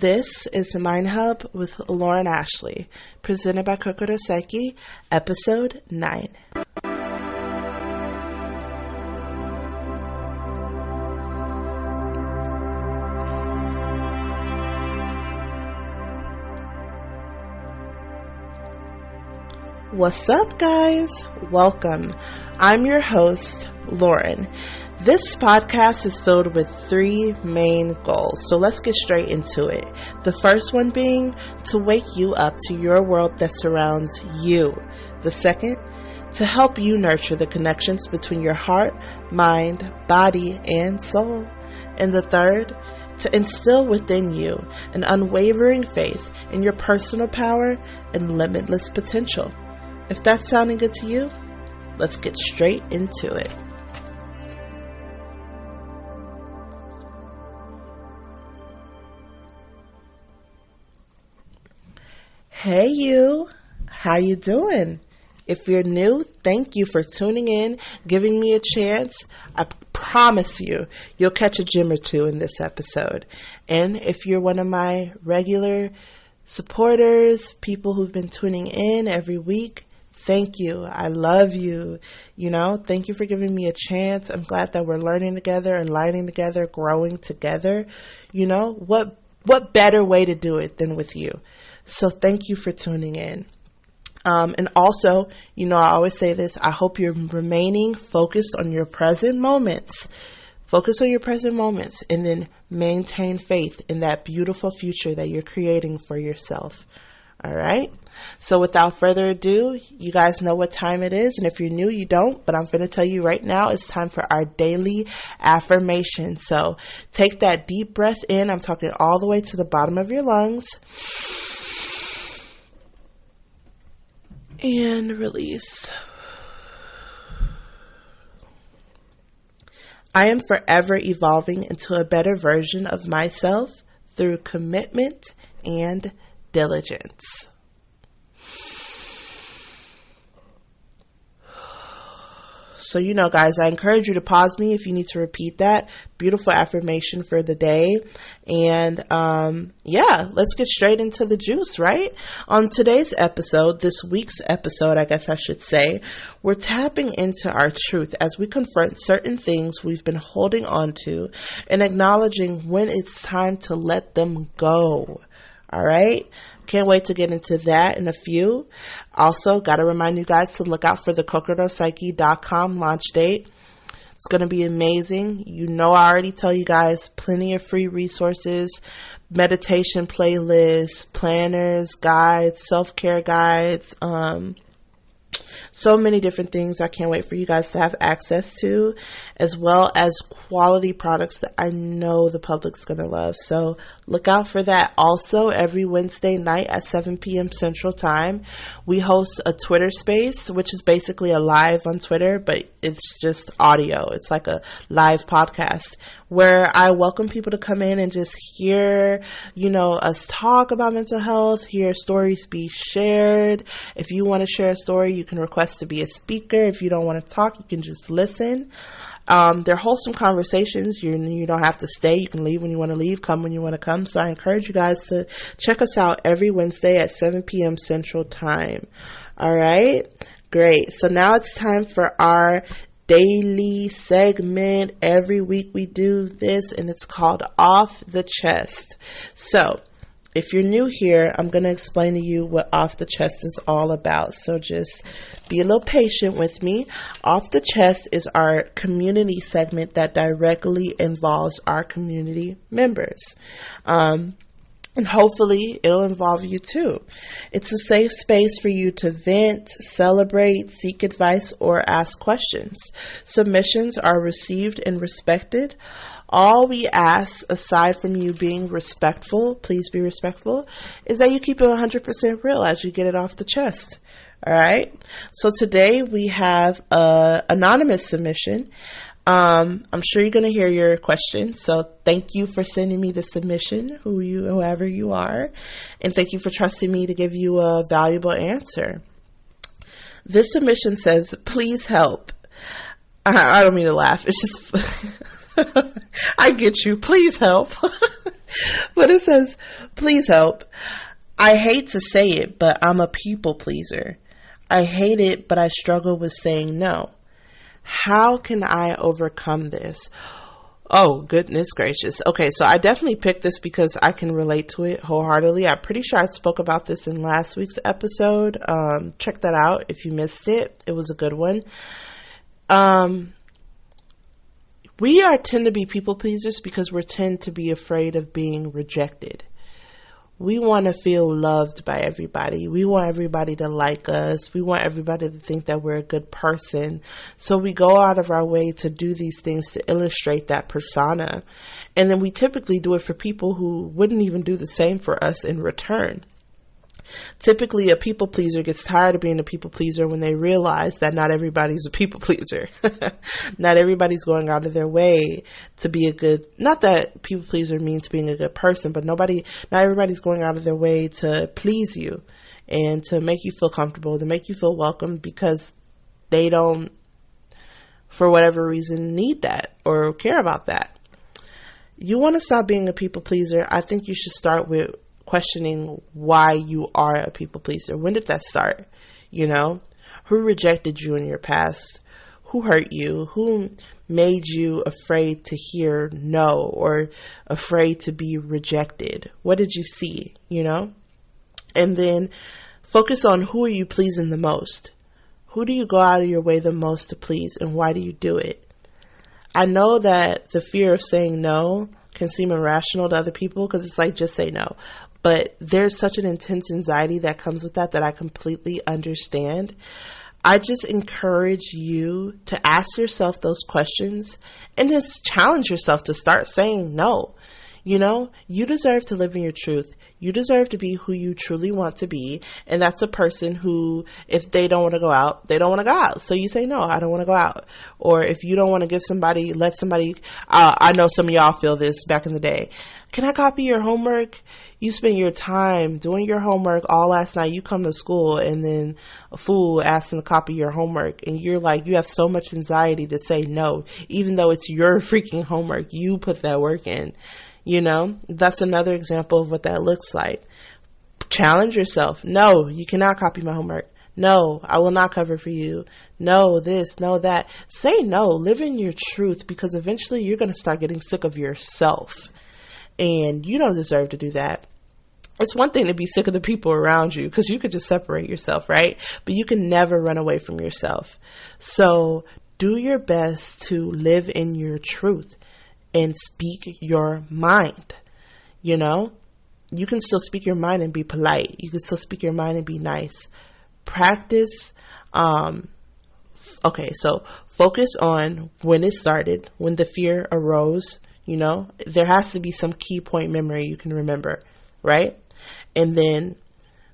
This is the Mindhub with Lauren Ashley, presented by Kokoropsyche, episode 9. What's up, guys? Welcome. I'm your host, Lauren. This podcast is filled with 3 main goals, so let's get straight into it. The first one being to wake you up to your world that surrounds you. The second, to help you nurture the connections between your heart, mind, body, and soul. And the third, to instill within you an unwavering faith in your personal power and limitless potential. If that's sounding good to you, let's get straight into it. Hey you, how you doing? If you're new, thank you for tuning in, giving me a chance. I promise you'll catch a gem or two in this episode. And if you're one of my regular supporters, people who've been tuning in every week, thank you. I love you. Thank you for giving me a chance. I'm glad that we're learning together, aligning together, growing together. What better way to do it than with you? So thank you for tuning in. And also, I always say this, I hope you're remaining focused on your present moments. Focus on your present moments and then maintain faith in that beautiful future that you're creating for yourself. All right. So without further ado, you guys know what time it is. And if you're new, you don't, but I'm going to tell you right now, it's time for our daily affirmation. So take that deep breath in. I'm talking all the way to the bottom of your lungs. And release. I am forever evolving into a better version of myself through commitment and diligence. So, guys, I encourage you to pause me if you need to repeat that beautiful affirmation for the day. And, let's get straight into the juice, right? On today's episode, this week's episode, I guess I should say, we're tapping into our truth as we confront certain things we've been holding on to and acknowledging when it's time to let them go. All right. Can't wait to get into that in a few. Also, got to remind you guys to look out for the Kokoropsyche.com launch date. It's going to be amazing. I already tell you guys plenty of free resources, meditation playlists, planners, guides, self-care guides, so many different things I can't wait for you guys to have access to, as well as quality products that I know the public's going to love. So look out for that. Also, every Wednesday night at 7 p.m. Central Time, we host a Twitter space, which is basically a live on Twitter, but it's just audio. It's like a live podcast where I welcome people to come in and just hear, us talk about mental health, hear stories be shared. If you want to share a story, you can request to be a speaker. If you don't want to talk, you can just listen. They're wholesome conversations. You don't have to stay. You can leave when you want to leave, come when you want to come. So I encourage you guys to check us out every Wednesday at 7 p.m. Central Time. All right. Great. So now it's time for our daily segment. Every week we do this, and it's called Off the Chest. So if you're new here, I'm going to explain to you what Off the Chest is all about. So just be a little patient with me. Off the Chest is our community segment that directly involves our community members. And hopefully it'll involve you too. It's a safe space for you to vent, celebrate, seek advice, or ask questions. Submissions are received and respected. All we ask, aside from you being respectful, please be respectful, is that you keep it 100% real as you get it off the chest. All right. So today we have an anonymous submission. I'm sure you're going to hear your question. So thank you for sending me the submission, whoever you are. And thank you for trusting me to give you a valuable answer. This submission says, please help. I don't mean to laugh. It's just, I get you. Please help. But it says, please help. I hate to say it, but I'm a people pleaser. I hate it, but I struggle with saying no. How can I overcome this? Oh, goodness gracious. Okay, so I definitely picked this because I can relate to it wholeheartedly. I'm pretty sure I spoke about this in last week's episode. Check that out if you missed it. It was a good one. We tend to be people pleasers because we tend to be afraid of being rejected. We want to feel loved by everybody. We want everybody to like us. We want everybody to think that we're a good person. So we go out of our way to do these things to illustrate that persona. And then we typically do it for people who wouldn't even do the same for us in return. Typically, a people pleaser gets tired of being a people pleaser when they realize that not everybody's a people pleaser. Not everybody's going out of their way to be a good, not that people pleaser means being a good person, but not everybody's going out of their way to please you and to make you feel comfortable, to make you feel welcome, because they don't, for whatever reason, need that or care about that. You want to stop being a people pleaser. I think you should start with questioning why you are a people pleaser. When did that start? Who rejected you in your past? Who hurt you? Who made you afraid to hear no or afraid to be rejected? What did you see? And then focus on who are you pleasing the most? Who do you go out of your way the most to please, and why do you do it? I know that the fear of saying no can seem irrational to other people because it's like, just say no. But there's such an intense anxiety that comes with that I completely understand. I just encourage you to ask yourself those questions and just challenge yourself to start saying no. You deserve to live in your truth. You deserve to be who you truly want to be. And that's a person who, if they don't want to go out, they don't want to go out. So you say, no, I don't want to go out. Or if you don't want to let somebody, I know some of y'all feel this back in the day. Can I copy your homework? You spend your time doing your homework all last night. You come to school and then a fool asks them to copy your homework. And you're like, you have so much anxiety to say no, even though it's your freaking homework. You put that work in. That's another example of what that looks like. Challenge yourself. No, you cannot copy my homework. No, I will not cover for you. No, this, no, that. Say no. Live in your truth, because eventually you're going to start getting sick of yourself. And you don't deserve to do that. It's one thing to be sick of the people around you, because you could just separate yourself, right? But you can never run away from yourself. So do your best to live in your truth and speak your mind. You can still speak your mind and be polite. You can still speak your mind and be nice. Practice. So focus on when it started, when the fear arose. There has to be some key point memory you can remember, right? And then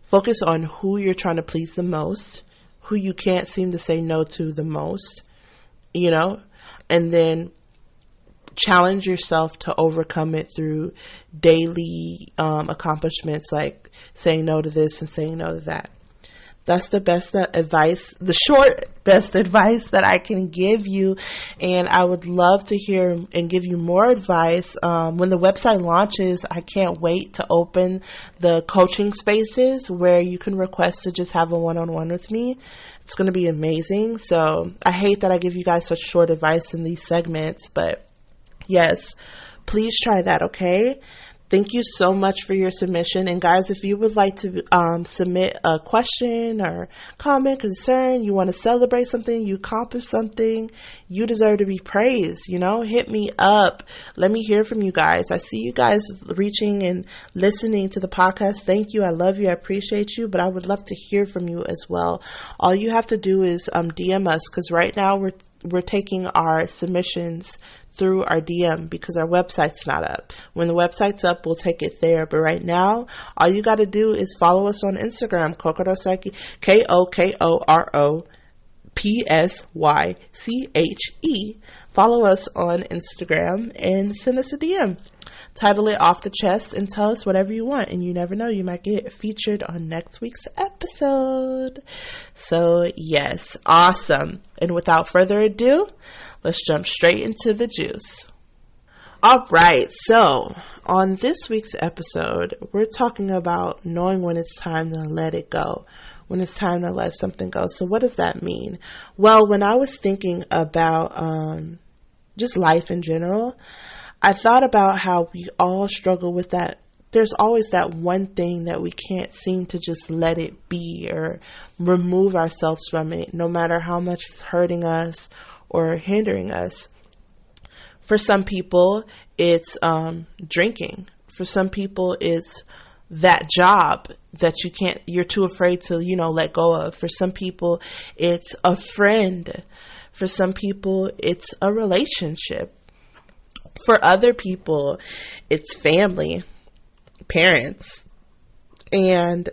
focus on who you're trying to please the most, who you can't seem to say no to the most, and then challenge yourself to overcome it through daily accomplishments, like saying no to this and saying no to that. That's the best advice, the short best advice that I can give you. And I would love to hear and give you more advice. When the website launches, I can't wait to open the coaching spaces where you can request to just have a one-on-one with me. It's going to be amazing. So I hate that I give you guys such short advice in these segments, but yes, please try that, okay? Thank you so much for your submission. And guys, if you would like to submit a question or comment, concern, you want to celebrate something, you accomplished something, you deserve to be praised, hit me up. Let me hear from you guys. I see you guys reaching and listening to the podcast. Thank you. I love you. I appreciate you, but I would love to hear from you as well. All you have to do is DM us, because right now we're taking our submissions through our DM because our website's not up. When the website's up, we'll take it there. But right now, all you got to do is follow us on Instagram, Kokoropsyche, KOKOROPSYCHE. Follow us on Instagram and send us a DM. Title it Off the Chest and tell us whatever you want. And you never know, you might get featured on next week's episode. So yes, awesome. And without further ado, let's jump straight into the juice. All right. So on this week's episode, we're talking about knowing when it's time to let it go, when it's time to let something go. So what does that mean? Well, when I was thinking about just life in general, I thought about how we all struggle with that. There's always that one thing that we can't seem to just let it be or remove ourselves from it, no matter how much it's hurting us or hindering us. For some people, it's drinking. For some people, it's that job that you're too afraid to, let go of. For some people, it's a friend. For some people, it's a relationship. For other people, it's family, parents. And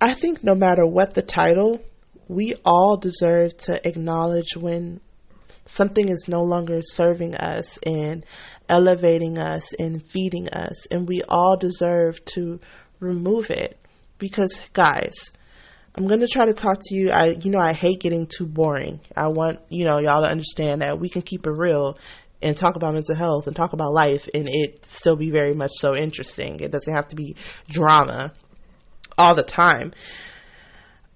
I think no matter what the title, we all deserve to acknowledge when something is no longer serving us and elevating us and feeding us. And we all deserve to remove it. Because, guys, I'm going to try to talk to you. I hate getting too boring. I want, y'all to understand that we can keep it real and talk about mental health and talk about life and it still be very much so interesting. It doesn't have to be drama all the time.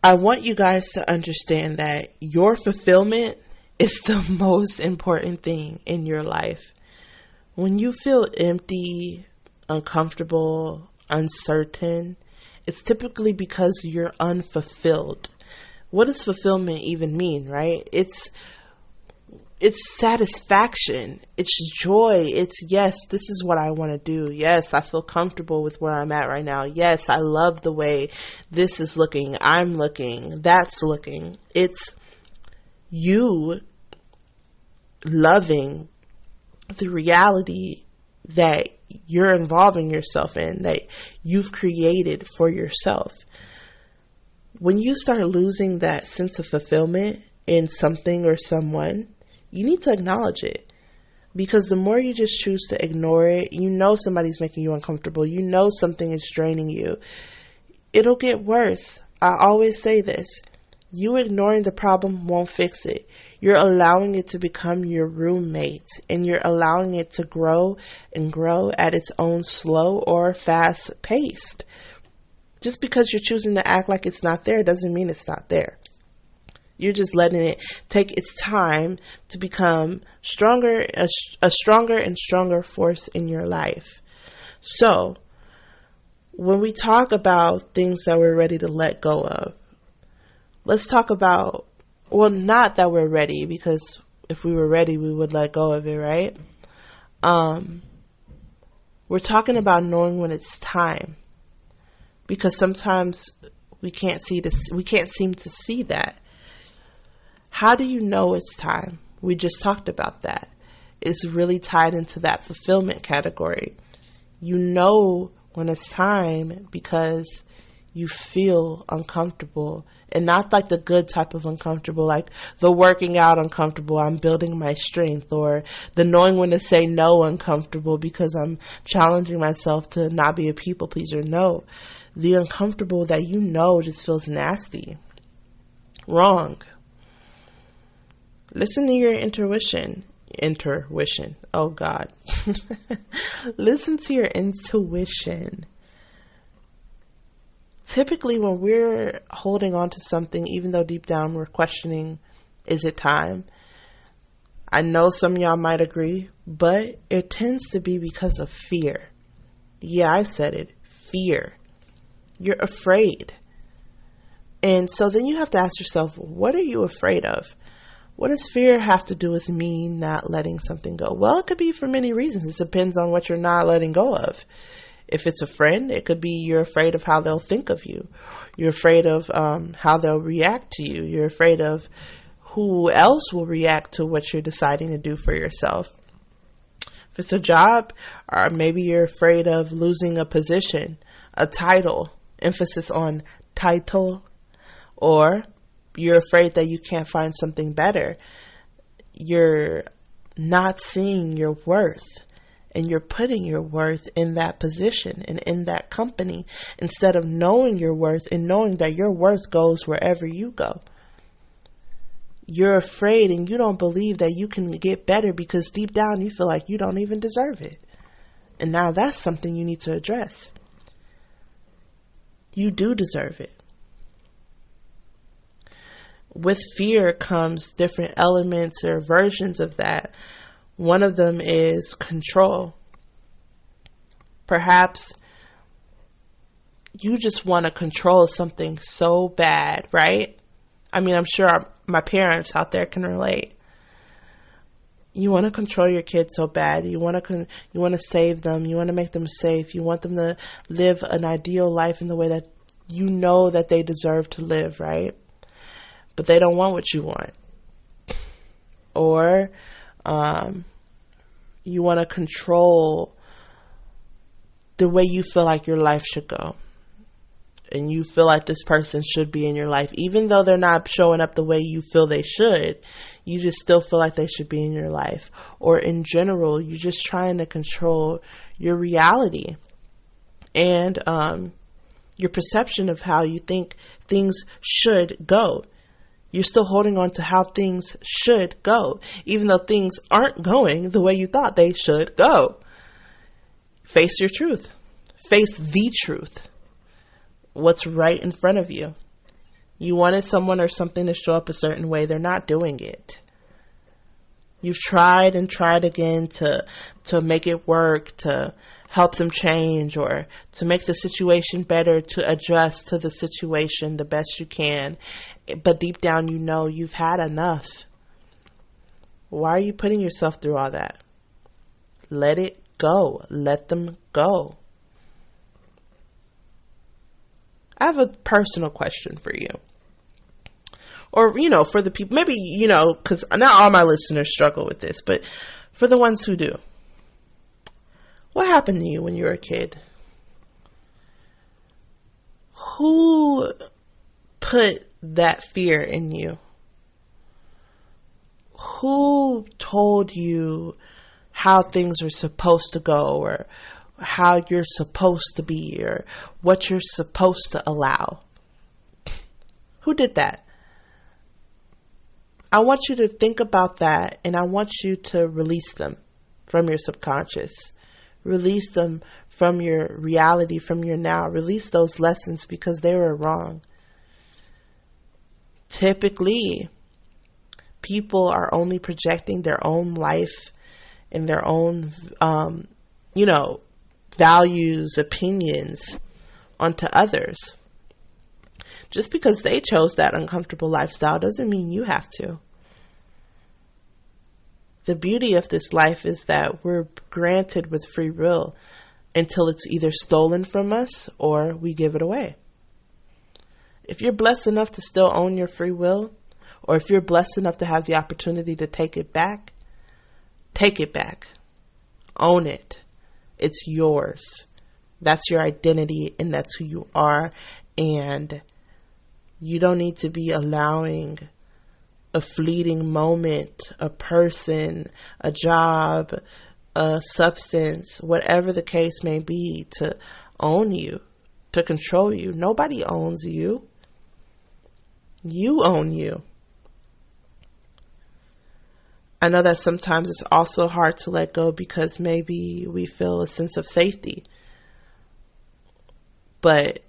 I want you guys to understand that your fulfillment is the most important thing in your life. When you feel empty, uncomfortable, uncertain, it's typically because you're unfulfilled. What does fulfillment even mean, right? It's satisfaction. It's joy. It's, yes, this is what I want to do. Yes, I feel comfortable with where I'm at right now. Yes, I love the way this is looking. I'm looking. That's looking. It's you loving the reality that you're involving yourself in, that you've created for yourself. When you start losing that sense of fulfillment in something or someone, you need to acknowledge it. Because the more you just choose to ignore it, somebody's making you uncomfortable. Something is draining you. It'll get worse. I always say this. You ignoring the problem won't fix it. You're allowing it to become your roommate, and you're allowing it to grow and grow at its own slow or fast pace. Just because you're choosing to act like it's not there doesn't mean it's not there. You're just letting it take its time to become stronger, a stronger and stronger force in your life. So, when we talk about things that we're ready to let go of, let's talk about, not that we're ready, because if we were ready, we would let go of it, right? We're talking about knowing when it's time, because sometimes we can't seem to see that. How do you know it's time? We just talked about that. It's really tied into that fulfillment category. You know when it's time because you feel uncomfortable, and not like the good type of uncomfortable, like the working out uncomfortable, I'm building my strength, or the knowing when to say no uncomfortable because I'm challenging myself to not be a people pleaser. No, the uncomfortable that just feels nasty. Wrong. Listen to your intuition. Oh God. Listen to your intuition. Typically, when we're holding on to something, even though deep down we're questioning, is it time? I know some of y'all might agree, but it tends to be because of fear. Yeah, I said it. Fear. You're afraid. And so then you have to ask yourself, what are you afraid of? What does fear have to do with me not letting something go? Well, it could be for many reasons. It depends on what you're not letting go of. If it's a friend, it could be you're afraid of how they'll think of you. You're afraid of how they'll react to you. You're afraid of who else will react to what you're deciding to do for yourself. If it's a job, or maybe you're afraid of losing a position, a title, emphasis on title, or you're afraid that you can't find something better. You're not seeing your worth. And you're putting your worth in that position and in that company instead of knowing your worth and knowing that your worth goes wherever you go. You're afraid and you don't believe that you can get better because deep down you feel like you don't even deserve it. And now that's something you need to address. You do deserve it. With fear comes different elements or versions of that. One of them is control. Perhaps you just want to control something so bad, right? I mean, I'm sure my parents out there can relate. You want to control your kids so bad. You want to save them. You want to make them safe. You want them to live an ideal life in the way that you know that they deserve to live, right? But they don't want what you want. Or you want to control the way you feel like your life should go. And you feel like this person should be in your life. Even though they're not showing up the way you feel they should, you just still feel like they should be in your life. Or in general, you're just trying to control your reality and your perception of how you think things should go. You're still holding on to how things should go, even though things aren't going the way you thought they should go. Face your truth. Face the truth. What's right in front of you. You wanted someone or something to show up a certain way. They're not doing it. You've tried and tried again to make it work, to help them change, or to make the situation better, to adjust to the situation the best you can. But deep down, you know you've had enough. Why are you putting yourself through all that? Let it go. Let them go. I have a personal question for you. Or, for the people, maybe, because not all my listeners struggle with this, but for the ones who do. What happened to you when you were a kid? Who put that fear in you? Who told you how things are supposed to go, or how you're supposed to be, or what you're supposed to allow? Who did that? I want you to think about that, and I want you to release them from your subconscious. Release them from your reality, from your now. Release those lessons because they were wrong. Typically, people are only projecting their own life and their own, values, opinions onto others. Just because they chose that uncomfortable lifestyle doesn't mean you have to. The beauty of this life is that we're granted with free will until it's either stolen from us or we give it away. If you're blessed enough to still own your free will, or if you're blessed enough to have the opportunity to take it back, take it back. Own it. It's yours. That's your identity, and that's who you are. And you don't need to be allowing a fleeting moment, a person, a job, a substance, whatever the case may be, to own you, to control you. Nobody owns you. You own you. I know that sometimes it's also hard to let go because maybe we feel a sense of safety. But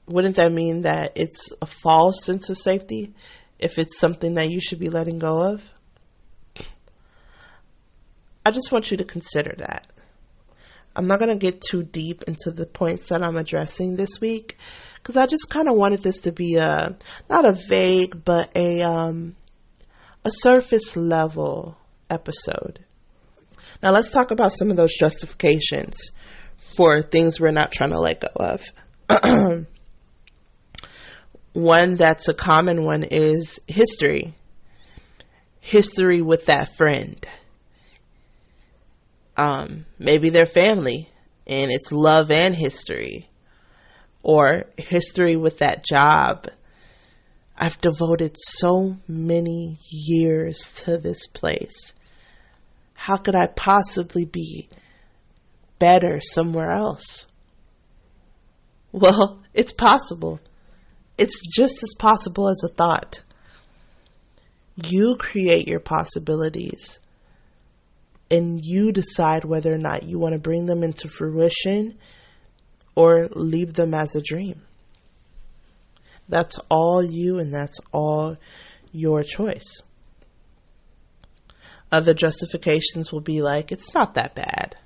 wouldn't that mean that it's a false sense of safety if it's something that you should be letting go of? I just want you to consider that. I'm not going to get too deep into the points that I'm addressing this week because I just kind of wanted this to be not a vague, but a surface level episode. Now let's talk about some of those justifications for things we're not trying to let go of. One that's a common one is history. History with that friend. Maybe their family and it's love and history. Or history with that job. I've devoted so many years to this place. How could I possibly be better somewhere else? Well, it's possible. It's just as possible as a thought. You create your possibilities. And you decide whether or not you want to bring them into fruition or leave them as a dream. That's all you, and that's all your choice. Other justifications will be like, it's not that bad.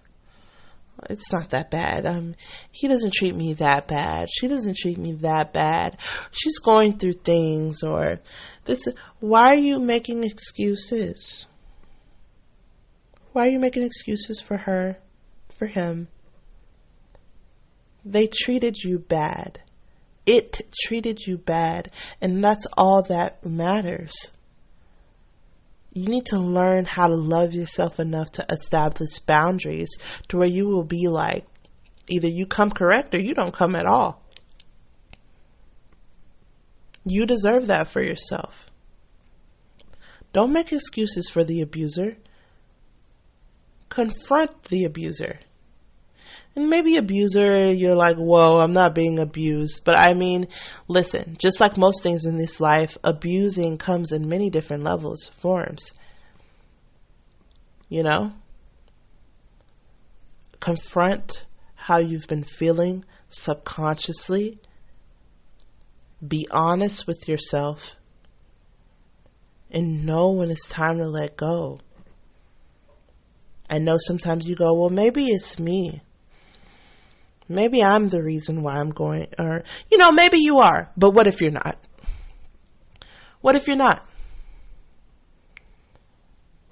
It's not that bad. He doesn't treat me that bad. She doesn't treat me that bad. She's going through things, or this. Why are you making excuses? Why are you making excuses for her, for him? They treated you bad. It treated you bad, and that's all that matters. You need to learn how to love yourself enough to establish boundaries to where you will be like, either you come correct or you don't come at all. You deserve that for yourself. Don't make excuses for the abuser. Confront the abuser. And maybe abuser, you're like, whoa, I'm not being abused. But I mean, listen, just like most things in this life, abusing comes in many different levels, forms. You know? Confront how you've been feeling subconsciously. Be honest with yourself. And know when it's time to let go. I know sometimes you go, well, maybe it's me. Maybe I'm the reason why I'm going, or, maybe you are, but what if you're not? What if you're not?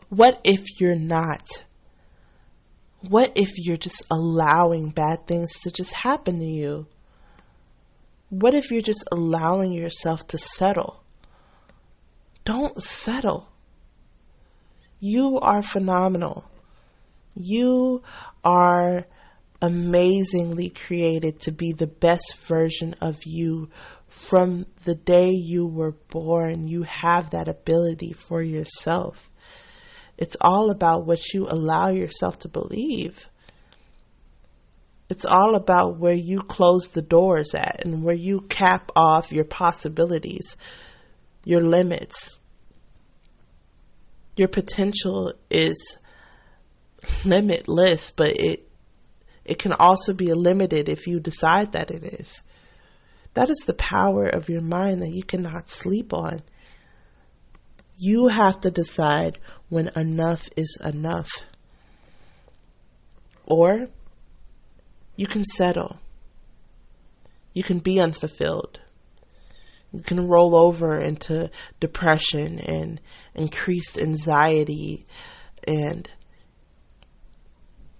What if you're not? What if you're just allowing bad things to just happen to you? What if you're just allowing yourself to settle? Don't settle. You are phenomenal. You are amazingly created to be the best version of you from the day you were born. You have that ability for yourself. It's all about what you allow yourself to believe. It's all about where you close the doors at and where you cap off your possibilities, your limits. Your potential is limitless, but it can also be limited if you decide that it is. That is the power of your mind that you cannot sleep on. You have to decide when enough is enough. Or you can settle. You can be unfulfilled. You can roll over into depression and increased anxiety and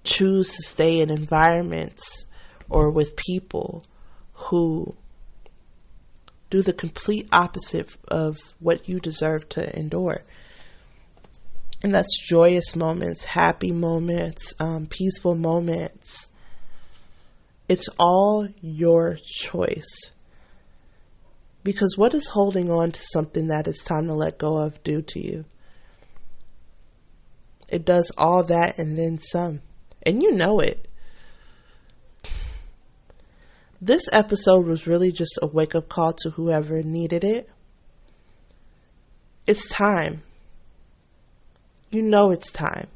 choose to stay in environments or with people who do the complete opposite of what you deserve to endure. And that's joyous moments, happy moments, peaceful moments. It's all your choice. Because what is holding on to something that it's time to let go of do to you? It does all that and then some. And you know it. This episode was really just a wake-up call to whoever needed it. It's time. You know it's time.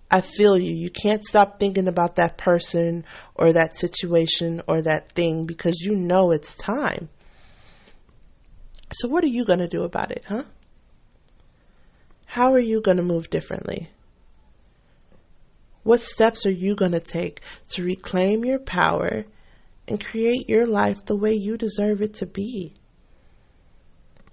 I feel you. You can't stop thinking about that person or that situation or that thing because you know it's time. So what are you going to do about it, huh? How are you going to move differently? What steps are you going to take to reclaim your power and create your life the way you deserve it to be?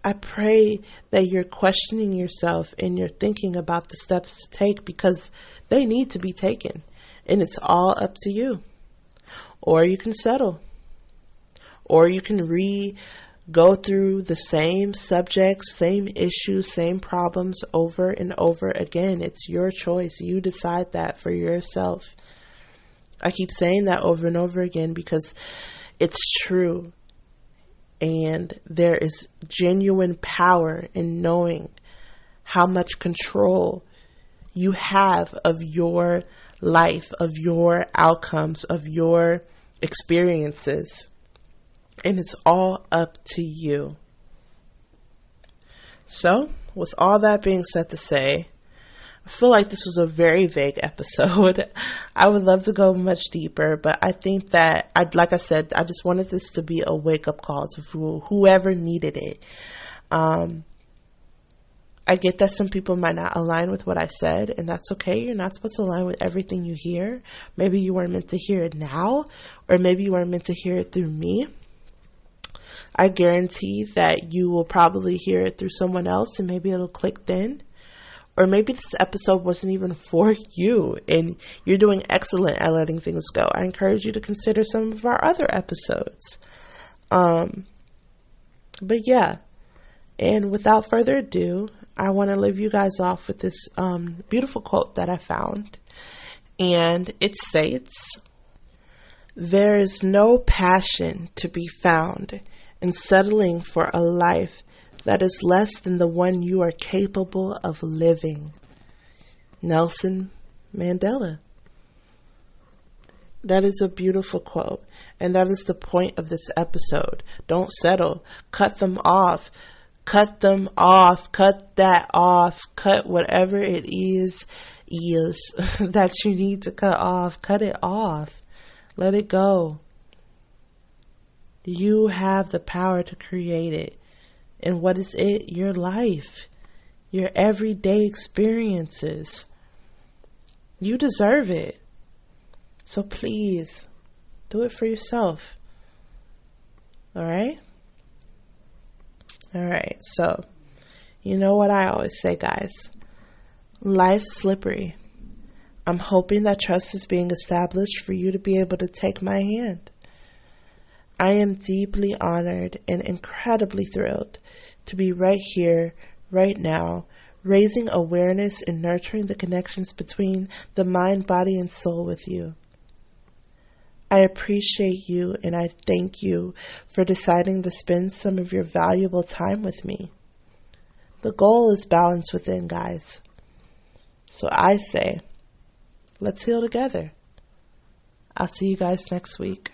I pray that you're questioning yourself and you're thinking about the steps to take because they need to be taken. And it's all up to you. Or you can settle. Or you can go through the same subjects, same issues, same problems over and over again. It's your choice. You decide that for yourself. I keep saying that over and over again because it's true. And there is genuine power in knowing how much control you have of your life, of your outcomes, of your experiences. And it's all up to you. So, with all that being said to say, I feel like this was a very vague episode. I would love to go much deeper, but I think that, like I said, I just wanted this to be a wake-up call to whoever needed it. I get that some people might not align with what I said, and that's okay. You're not supposed to align with everything you hear. Maybe you weren't meant to hear it now, or maybe you weren't meant to hear it through me. I guarantee that you will probably hear it through someone else, and maybe it'll click then. Or maybe this episode wasn't even for you, and you're doing excellent at letting things go. I encourage you to consider some of our other episodes. But yeah, and without further ado, I want to leave you guys off with this beautiful quote that I found. And it states, "There is no passion to be found in settling for a life that is less than the one you are capable of living." Nelson Mandela. That is a beautiful quote. And that is the point of this episode. Don't settle. Cut them off. Cut them off. Cut that off. Cut whatever it is that you need to cut off. Cut it off. Let it go. You have the power to create it. And what is it? Your life. Your everyday experiences. You deserve it. So please, do it for yourself. Alright? Alright, so, you know what I always say, guys. Life's slippery. I'm hoping that trust is being established for you to be able to take my hand. I am deeply honored and incredibly thrilled to be right here, right now, raising awareness and nurturing the connections between the mind, body, and soul with you. I appreciate you and I thank you for deciding to spend some of your valuable time with me. The goal is balance within, guys. So I say, let's heal together. I'll see you guys next week.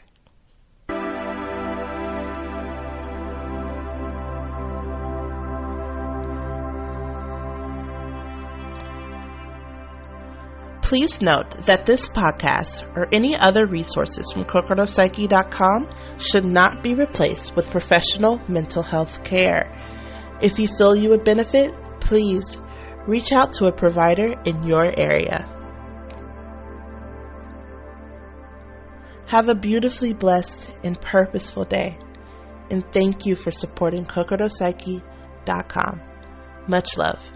Please note that this podcast or any other resources from Kokoropsyche.com should not be replaced with professional mental health care. If you feel you would benefit, please reach out to a provider in your area. Have a beautifully blessed and purposeful day, and thank you for supporting Kokoropsyche.com. Much love.